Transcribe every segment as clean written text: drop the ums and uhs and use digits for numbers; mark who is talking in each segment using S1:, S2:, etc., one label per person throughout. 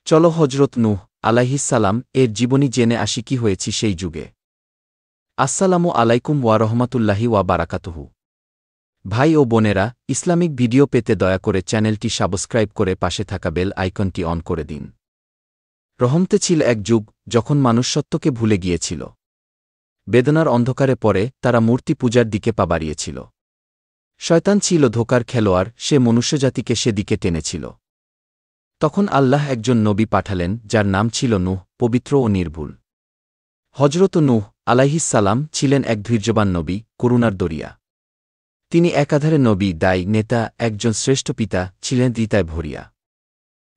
S1: চলো হজরত নূহ আলাইহিসসালাম এর জীবনী জেনে আসি কি হয়েছি সেই যুগে। আসসালামু আলাইকুম ওয়া রহমাতুল্লাহি ওয়া বারাকাতুহু। ভাই ও বোনেরা, ইসলামিক ভিডিও পেতে দয়া করে চ্যানেলটি সাবস্ক্রাইব করে পাশে থাকা বেল আইকনটি অন করে দিন। রহমতে ছিল এক যুগ যখন মানুষ সত্যকে ভুলে গিয়েছিল। বেদনার অন্ধকারে পড়ে তারা মূর্তি পূজার দিকে পা বাড়িয়েছিল। শয়তান ছিল ধোঁকার খেলোয়াড়, সে মনুষ্যজাতিকে সেদিকে টেনেছিল। তখন আল্লাহ একজন নবী পাঠালেন যার নাম ছিল নূহ, পবিত্র ও নির্ভুল। হজরত নূহ আলাইহিসসালাম ছিলেন এক ধৈর্যবান নবী, করুণার দরিয়া। তিনি একাধারে নবী, দায়, নেতা, একজন শ্রেষ্ঠ পিতা ছিলেন হৃদয় ভরিয়া।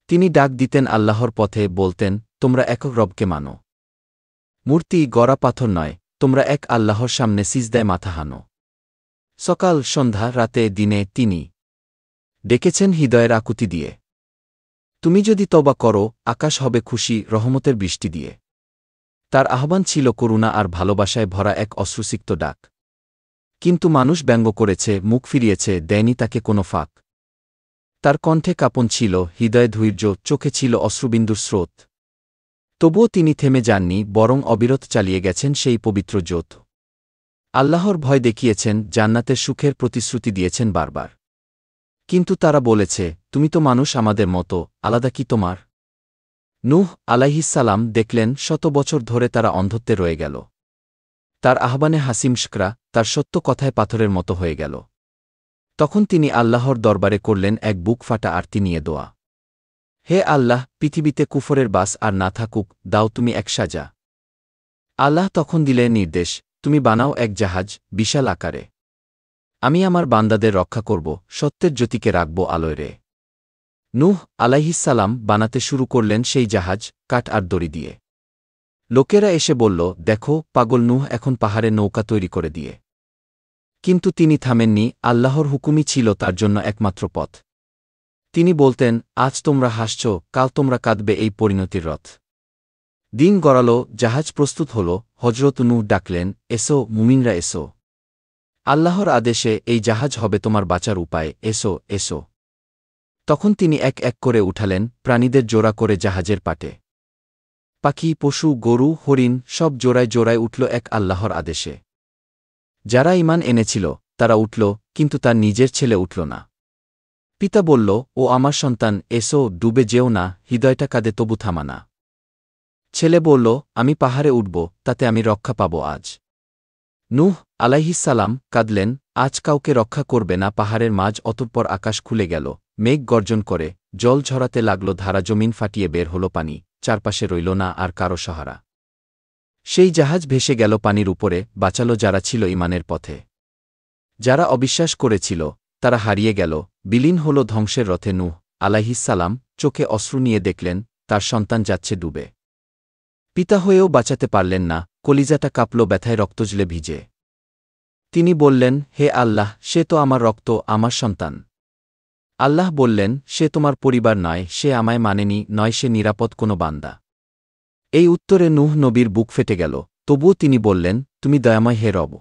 S1: তিনি ডাক দিতেন আল্লাহর পথে, বলতেন, তোমরা এক রবকে মানো। মূর্তি গড়া পাথর নয়, তোমরা এক আল্লাহর সামনে সিজদায় মাথা হানো। সকাল সন্ধ্যা রাতে দিনে তিনি ডেকেছেন হৃদয়ের আকুতি দিয়ে। তুমি যদি তওবা করো, আকাশ হবে খুশি রহমতের বৃষ্টি দিয়ে। তার আহ্বান ছিল করুণা আর ভালোবাসায় ভরা এক অশ্রুসিক্ত ডাক। কিন্তু মানুষ ব্যঙ্গ করেছে, মুখ ফিরিয়েছে, দেয়নি তাকে কোনো ফাঁক। তার কণ্ঠে কাঁপন ছিল, হৃদয়ে ধৈর্য, চোখে ছিল অশ্রুবিন্দুর স্রোত। তবুও তিনি থেমে যাননি, বরং অবিরত চালিয়ে গেছেন সেই পবিত্র জ্যোত। আল্লাহর ভয় দেখিয়েছেন, জান্নাতের সুখের প্রতিশ্রুতি দিয়েছেন বারবার। কিন্তু তারা বলেছে, তুমি তো মানুষ আমাদের মতো, আলাদা কি তোমার? নূহ আলাইহিসসালাম দেখলেন শত বছর ধরে তারা অন্ধত্বে রয়ে গেল। তার আহ্বানে হাসিমশকরা, তার সত্য কথায় পাথরের মতো হয়ে গেল। তখন তিনি আল্লাহর দরবারে করলেন এক বুক ফাটা আরতি নিয়ে দোয়া। হে আল্লাহ, পৃথিবীতে কুফরের বাস আর না থাকুক, দাও তুমি এক সাজা। আল্লাহ তখন দিলেন নির্দেশ, তুমি বানাও এক জাহাজ, বিশাল আকারে। আমি আমার বান্দাদের রক্ষা করব, সত্যের জ্যোতিকে রাখব আলোয় রে। নূহ আলাইহিসসালাম বানাতে শুরু করলেন সেই জাহাজ, কাঠ আর দড়ি দিয়ে। লোকেরা এসে বলল, দেখো, পাগল নূহ এখন পাহাড়ে নৌকা তৈরি করে দিয়ে। কিন্তু তিনি থামেননি, আল্লাহর হুকুমই ছিল তার জন্য একমাত্র পথ। তিনি বলতেন, আজ তোমরা হাসছ, কাল তোমরা কাঁদবে, এই পরিণতির রথ। দিন গড়াল, জাহাজ প্রস্তুত হল, হজরত নূহ ডাকলেন, এসো মুমিনরা এসো। আল্লাহর আদেশে এই জাহাজ হবে তোমার বাঁচার উপায়, এসো এসো। তখন তিনি এক এক করে উঠালেন প্রাণীদের জোড়া করে জাহাজের পাটে। পাখি, পশু, গরু, হরিণ সব জোড়ায় জোড়ায় উঠল এক আল্লাহর আদেশে। যারা ঈমান এনেছিল তারা উঠল, কিন্তু তার নিজের ছেলে উঠল না। পিতা বলল, ও আমার সন্তান, এসো, ডুবে যেও না, হৃদয়টা কাঁদে তবু থামানা। ছেলে বলল, আমি পাহাড়ে উঠব, তাতে আমি রক্ষা পাব আজ। নূহ আলাইহিসসালাম কাঁদলেন, আজ কাউকে রক্ষা করবে না পাহাড়ের মাঝ। অতঃপর আকাশ খুলে গেল, মেঘ গর্জন করে, জল ঝরাতে লাগল, ধারা জমিন ফাটিয়ে বের হল পানি, চারপাশে রইল না আর কারো সাহারা। সেই জাহাজ ভেসে গেল পানির উপরে, বাঁচালো যারা ছিল ঈমানের পথে। যারা অবিশ্বাস করেছিল তারা হারিয়ে গেল, বিলীন হল ধ্বংসের রথে। নূহ আলাইহিসসালাম চোখে অশ্রু নিয়ে দেখলেন তার সন্তান যাচ্ছে ডুবে। পিতা হয়েও বাঁচাতে পারলেন না, কলিজাটা কাঁপল ব্যথায়, রক্তজলে ভিজে। তিনি বললেন, হে আল্লাহ, সে তো আমার রক্ত, আমার সন্তান। আল্লাহ বললেন, সে তোমার পরিবার নয়, সে আমায় মানেনি, নয় সে নিরাপদ কোনো বান্দা। এই উত্তরে নূহ নবীর বুক ফেটে গেল। তবুও তিনি বললেন, তুমি দয়াময় হে রব।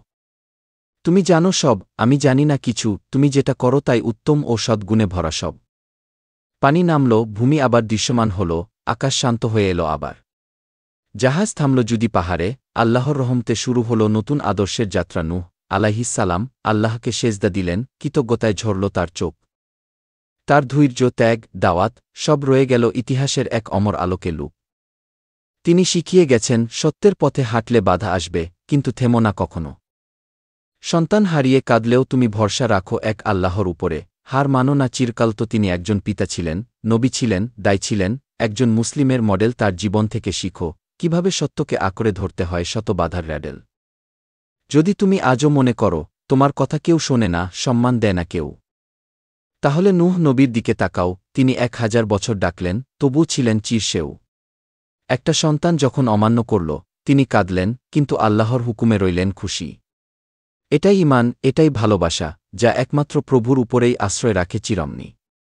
S1: তুমি জানো সব, আমি জানি না কিছু, তুমি যেটা করো তাই উত্তম ও সদ্গুণে ভরা সব। পানি নামল, ভূমি আবার দৃশ্যমান হল, আকাশ শান্ত হয়ে এল আবার। জাহাজ থামল যদি পাহাড়ে, আল্লাহর রহমতে শুরু হল নতুন আদর্শের যাত্রা। নূহ আলাইহিসসালাম আল্লাহকে সেজদা দিলেন, কৃতজ্ঞতায় ঝরল তার চোখ। তার ধৈর্য, ত্যাগ, দাওয়াত সব রয়ে গেল ইতিহাসের এক অমর আলোকে লুক। তিনি শিখিয়ে গেছেন, সত্যের পথে হাঁটলে বাধা আসবে, কিন্তু থেমো না কখনো। সন্তান হারিয়ে কাঁদলেও তুমি ভরসা রাখো এক আল্লাহর উপরে, হার মানো না চিরকাল। তো তিনি একজন পিতা ছিলেন, নবী ছিলেন, দায় ছিলেন, একজন মুসলিমের মডেল। তার জীবন থেকে শিখো কিভাবে সত্যকে আঁকড়ে ধরতে হয় শত বাধার র্যাডেল। যদি তুমি আজও মনে করো তোমার কথা কেউ শোনে না, সম্মান দেয় না কেউ, তাহলে নূহ নবীর দিকে তাকাও। তিনি 1000 বছর ডাকলেন, তবু ছিলেন চিরসেও। একটা সন্তান যখন অমান্য করল তিনি কাঁদলেন, কিন্তু আল্লাহর হুকুমে রইলেন খুশি। এটাই ঈমান, এটাই ভালোবাসা, যা একমাত্র প্রভুর উপরেই আশ্রয় রাখে চিরমনি।